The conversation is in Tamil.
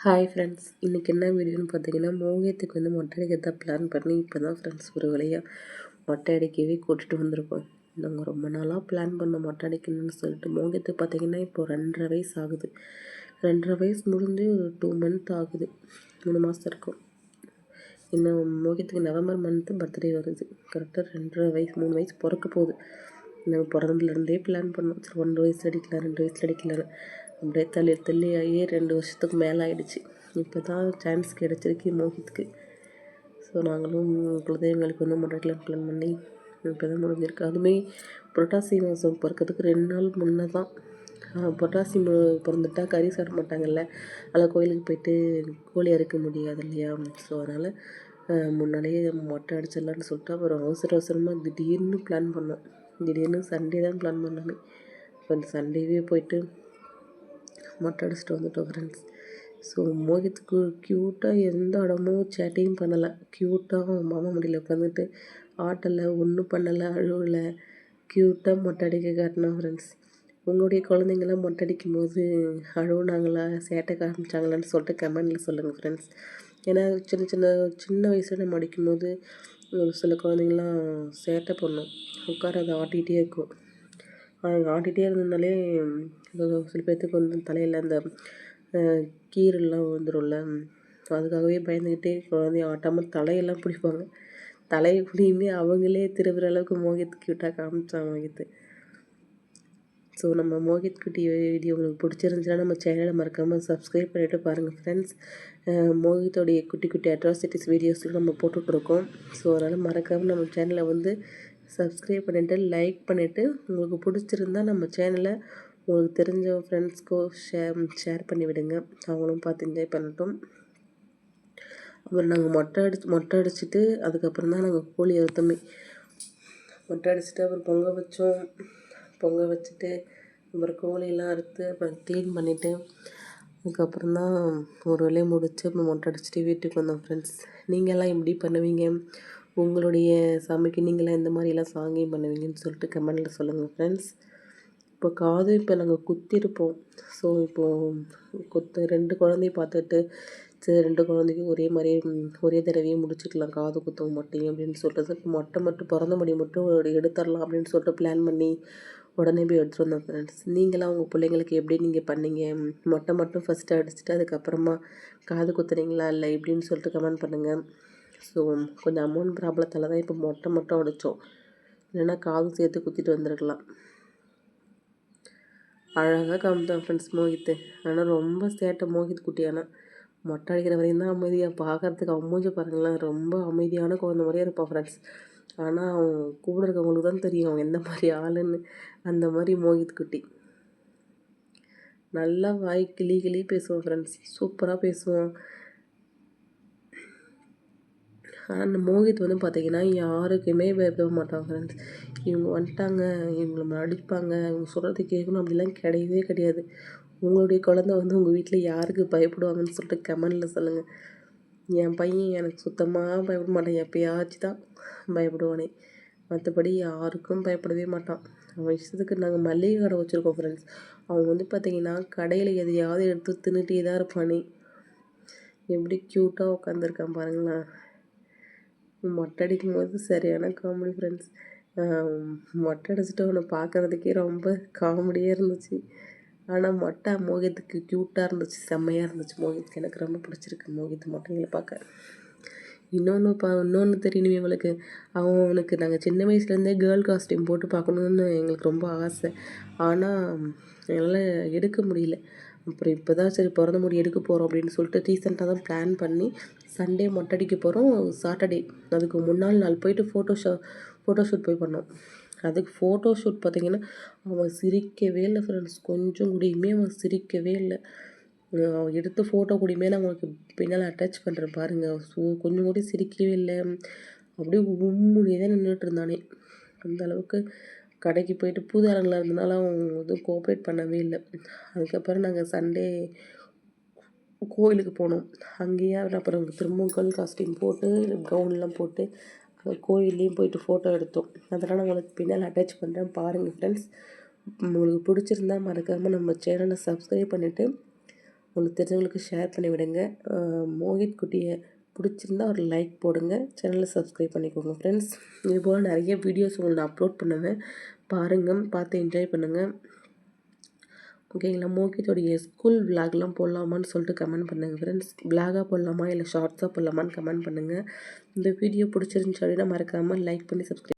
ஹாய் ஃப்ரெண்ட்ஸ், இன்றைக்கி என்ன வீடியோன்னு பார்த்தீங்கன்னா, மோகியத்துக்கு வந்து மொட்டை அடிக்கிறதா பிளான் பண்ணி இப்போ தான் ஃப்ரெண்ட்ஸ் ஒரு வழியாக மொட்டை அடிக்கவே கூட்டிகிட்டு வந்திருக்கோம். நாங்கள் ரொம்ப நாளாக பிளான் பண்ணோம் மொட்டை அடிக்கணும்னு சொல்லிட்டு. மோகியத்துக்கு பார்த்தீங்கன்னா இப்போ 2.5 வயசு ஆகுது. 2.5 வயசு முடிஞ்சு ஒரு 2 மந்த் ஆகுது, 3 மாதம் இருக்கும். இன்னும் மோகியத்துக்கு நவம்பர் மந்த்து பர்த்டே வருது. கரெக்டாக 2.5 வயசு 3 வயசு பிறக்க போகுது. நாங்கள் பிறந்ததுலேருந்தே பிளான் பண்ணோம், சரி 1 வயசில் அடிக்கலாம் 2 வயசில் அடிக்கலான்னு. அப்படியே தள்ளி தள்ளி ஆகியே 2 வருஷத்துக்கு மேலே ஆகிடுச்சு. இப்போ தான் சான்ஸ் கிடச்சிருக்கு மோகித்துக்கு. ஸோ நாங்களும் குலதெய்வங்களுக்கு வந்து மொட்டைக்கலாம் பிளான் பண்ணி இப்போ தான் முடிஞ்சிருக்கு. அதுவுமே புரட்டாசி மாதம் பிறக்கிறதுக்கு 2 நாள் முன்னே தான். புரட்டாசி பிறந்துட்டா கறி சாப்பிட மாட்டாங்கல்ல, அதில் கோயிலுக்கு போயிட்டு கோழி அறுக்க முடியாது இல்லையா. ஸோ அதனால் முன்னாடியே மொட்டை அடிச்சிடலான்னு சொல்லிட்டு அப்புறம் அவசரமாக திடீர்னு பிளான் பண்ணோம். திடீர்னு சண்டே தான் பிளான் பண்ணோமே. இப்போ அந்த சண்டேவே போயிட்டு மொட்டை அடிச்சுட்டு வந்துட்டோம் ஃப்ரெண்ட்ஸ். ஸோ மோகித்துக்கு க்யூட்டாக எந்த இடமும் சேட்டையும் பண்ணலை. க்யூட்டாக மாமா முடியல உட்காந்துட்டு ஆட்டலை, ஒன்றும் பண்ணலை, அழுவலை. க்யூட்டாக மொட்டை அடிக்க காட்டினோம் ஃப்ரெண்ட்ஸ். உங்களுடைய குழந்தைங்களாம் மொட்டை அடிக்கும் போது அழுவுனாங்களா, சேட்டை காமிச்சாங்களான்னு சொல்லிட்டு கமெண்டில் சொல்லுங்கள் ஃப்ரெண்ட்ஸ். ஏன்னா சின்ன வயசில் நம்ம அடிக்கும்போது ஒரு சில குழந்தைங்களாம் சேட்டை பண்ணும், உட்காராது ஆட்டிகிட்டே இருக்கும். அது ஆட்டிகிட்டே இருந்ததுனாலே சில பேர்த்துக்கு வந்து தலையில் அந்த கீரெல்லாம் விழுந்துரும்ல, அதுக்காகவே பயந்துக்கிட்டே குழந்தைய ஆட்டாமல் தலையெல்லாம் பிடிப்பாங்க. தலையை பிடியுமே அவங்களே திருவுற அளவுக்கு மோகித் க்யூட்டாக காமிச்சான் மோகித்து. ஸோ நம்ம மோகித் குட்டி வீடியோ உங்களுக்கு பிடிச்சிருந்துச்சுன்னா நம்ம சேனலை மறக்காமல் சப்ஸ்கிரைப் பண்ணிவிட்டு பாருங்கள் ஃப்ரெண்ட்ஸ். மோகித்தோடைய குட்டி குட்டி அட்ராசிட்டிஸ் வீடியோஸ்லாம் நம்ம போட்டுட்ருக்கோம். ஸோ அதனால் மறக்காமல் நம்ம சேனலை வந்து சப்ஸ்கிரைப் பண்ணிவிட்டு லைக் பண்ணிவிட்டு உங்களுக்கு பிடிச்சிருந்தா நம்ம சேனலை உங்களுக்கு தெரிஞ்ச ஃப்ரெண்ட்ஸ்க்கோ ஷேர் பண்ணி விடுங்க, அவங்களும் பார்த்து என்ஜாய் பண்ணட்டும். அப்புறம் நாங்கள் மொட்டை அடிச்சுட்டு அதுக்கப்புறம் தான் நாங்கள் கோழி அறுத்தோமே. மொட்டை அடிச்சுட்டு அப்புறம் பொங்க வச்சுட்டு அப்புறம் கோழியெல்லாம் அறுத்து அப்புறம் க்ளீன் பண்ணிவிட்டு அதுக்கப்புறம் தான் ஒரு வேலையை முடிச்சு அப்புறம் மொட்டை அடிச்சுட்டு வீட்டுக்கு வந்தோம் ஃப்ரெண்ட்ஸ். நீங்கள்லாம் எப்படி பண்ணுவீங்க, உங்களுடைய சாமிக்கு நீங்களாம் எந்த மாதிரிலாம் சாங்கியம் பண்ணுவீங்கன்னு சொல்லிட்டு கமெண்டில் சொல்லுங்கள் ஃப்ரெண்ட்ஸ். இப்போ காது நாங்கள் குத்திருப்போம். ஸோ இப்போது 2 குழந்தைய பார்த்துட்டு சரி 2 குழந்தைக்கும் ஒரே தடவையே முடிச்சுக்கலாம் காது குத்தவும் மொட்டையும் அப்படின்னு சொல்லிட்டு இப்போ மொட்டை மட்டும் பிறந்த முடி மட்டும் எடுத்துடலாம் அப்படின்னு சொல்லிட்டு பிளான் பண்ணி உடனே போய் எடுத்துகிட்டு வந்தோம் ஃப்ரெண்ட்ஸ். நீங்களாம் உங்கள் பிள்ளைங்களுக்கு எப்படி நீங்கள் பண்ணீங்க, மொட்டை மட்டும் ஃபஸ்ட்டு அடிச்சுட்டு அதுக்கப்புறமா காது குத்துறீங்களா இல்லை எப்படின்னு சொல்லிட்டு கமெண்ட் பண்ணுங்கள். ஸோ கொஞ்சம் அமௌண்ட் ப்ராப்ளத்தால் தான் இப்போ மொட்டை மட்டும் அடித்தோம், இல்லைன்னா காதும் சேர்த்து குத்திட்டு வந்திருக்கலாம். அழகாக காமித்தான் ஃப்ரெண்ட்ஸ் மோகித்து. ஆனால் ரொம்ப சேட்டை மோகித் குட்டி. ஆனால் மொட்டை அடிக்கிற வரையும் தான் அமைதியாக, பார்க்குறதுக்கு அவன் மூஞ்சி பாருங்களேன், ரொம்ப அமைதியான குழந்த மாதிரியே இருப்பான் ஃப்ரெண்ட்ஸ். ஆனால் அவன் கூட இருக்கவங்களுக்கு தான் தெரியும் அவன் எந்த மாதிரி ஆளுன்னு. அந்த மாதிரி மோகித் குட்டி நல்லா வாய் கிளி பேசுவான் ஃப்ரெண்ட்ஸ், சூப்பராக பேசுவான். ஆனால் அந்த மோகித் வந்து பார்த்திங்கன்னா யாருக்குமே பயப்பட மாட்டான் ஃப்ரெண்ட்ஸ். இவங்க வந்துட்டாங்க, இவங்களை அடிப்பாங்க, இவங்க சொல்கிறது கேட்கணும் அப்படிலாம் கிடையவே கிடையாது. உங்களுடைய குழந்தை வந்து உங்கள் வீட்டில் யாருக்கு பயப்படுவாங்கன்னு சொல்லிட்டு கமெண்டில் சொல்லுங்கள். என் பையன் எனக்கு சுத்தமாக பயப்பட மாட்டான், எப்போயாச்சும் தான் பயப்படுவானே, மற்றபடி யாருக்கும் பயப்படவே மாட்டான். அவன் இஷ்டத்துக்கு நாங்கள் மல்லிகை கடை வச்சுருக்கோம் ஃப்ரெண்ட்ஸ். அவன் வந்து பார்த்திங்கன்னா கடையில் எதையாவது எடுத்து தின்னுட்டே தான் இருப்பானே. எப்படி க்யூட்டாக உட்காந்துருக்கான் பாருங்களேன். மொட்டை அடிக்கும் போது சரியான காமெடி ஃப்ரெண்ட்ஸ். மொட்டை அடிச்சுட்டு அவனை பார்க்குறதுக்கே ரொம்ப காமெடியாக இருந்துச்சு. ஆனால் மொட்டை மோகித்துக்கு க்யூட்டாக இருந்துச்சு, செம்மையாக இருந்துச்சு மோகித்துக்கு. எனக்கு ரொம்ப பிடிச்சிருக்கு மோகித் மொட்டைங்களை பார்க்க. இன்னொன்று தெரியணுமே உங்களுக்கு, அவனுக்கு நாங்கள் சின்ன வயசுலேருந்தே கேர்ள் காஸ்டியூம் போட்டு பார்க்கணுன்னு எங்களுக்கு ரொம்ப ஆசை. ஆனால் என்னால் எடுக்க முடியல. அப்புறம் இப்போ தான் சரி பிறந்த முடி எடுக்க போகிறோம் அப்படின்னு சொல்லிட்டு ரீசெண்டாக தான் பிளான் பண்ணி சண்டே மொட்டை அடிக்க போகிறோம். சாட்டர்டே அதுக்கு முன்னாள் நாள் போயிட்டு ஃபோட்டோஷூட் போய் பண்ணோம். அதுக்கு ஃபோட்டோஷூட் பார்த்திங்கன்னா அவன் சிரிக்கவே இல்லை ஃப்ரெண்ட்ஸ், கொஞ்சம் கூடயுமே அவன் சிரிக்கவே இல்லை. அவன் எடுத்த ஃபோட்டோ கூடயுமே நான் உங்களுக்கு பின்னால் அட்டாச் பண்ணுறேன் பாருங்கள். ஸோ கொஞ்சம் கூட சிரிக்கவே இல்லை, அப்படியே உம்முனே தான் நின்றுட்டு இருந்தானே. அந்த அளவுக்கு கடைக்கு போயிட்டு பூதாரங்களாக இருந்தனால அவன் எதுவும் கோஆப்ரேட் பண்ணவே இல்லை. அதுக்கப்புறம் நாங்கள் சண்டே கோயிலுக்கு போனோம். அங்கேயே அப்புறம் திரும்பவும் கேர்ள் காஸ்டியூம் போட்டு கவுன்லாம் போட்டு கோயில்லையும் போயிட்டு ஃபோட்டோ எடுத்தோம். அதெல்லாம் நான் உங்களுக்கு பின்னால் அட்டாச் பண்ணுறேன் பாருங்கள் ஃப்ரெண்ட்ஸ். உங்களுக்கு பிடிச்சிருந்தா மறக்காமல் நம்ம சேனலை சப்ஸ்கிரைப் பண்ணிவிட்டு உங்களுக்கு தெரிஞ்சவங்களுக்கு ஷேர் பண்ணி விடுங்க. மோகித் குட்டியை பிடிச்சிருந்தா ஒரு லைக் போடுங்க. சேனலை சப்ஸ்கிரைப் பண்ணிக்கோங்க ஃப்ரெண்ட்ஸ். இதுபோல் நிறைய வீடியோஸ் உங்களுக்கு நான் அப்லோட் பண்ணுவேன், பாருங்கள், பார்த்து என்ஜாய் பண்ணுங்கள். ஓகேங்களா? மோகித்தோடைய ஸ்கூல் விளாக்லாம் போடலாமான்னு சொல்லிட்டு கமெண்ட் பண்ணுங்கள் ஃப்ரெண்ட்ஸ். விளாகாக போடலாமா இல்லை ஷார்ட்ஸாக போடலாமான்னு கமெண்ட் பண்ணுங்கள். இந்த வீடியோ பிடிச்சிருந்துச்சு அப்படின்னா மறக்காமல் லைக் பண்ணி சப்ஸ்கிரைப்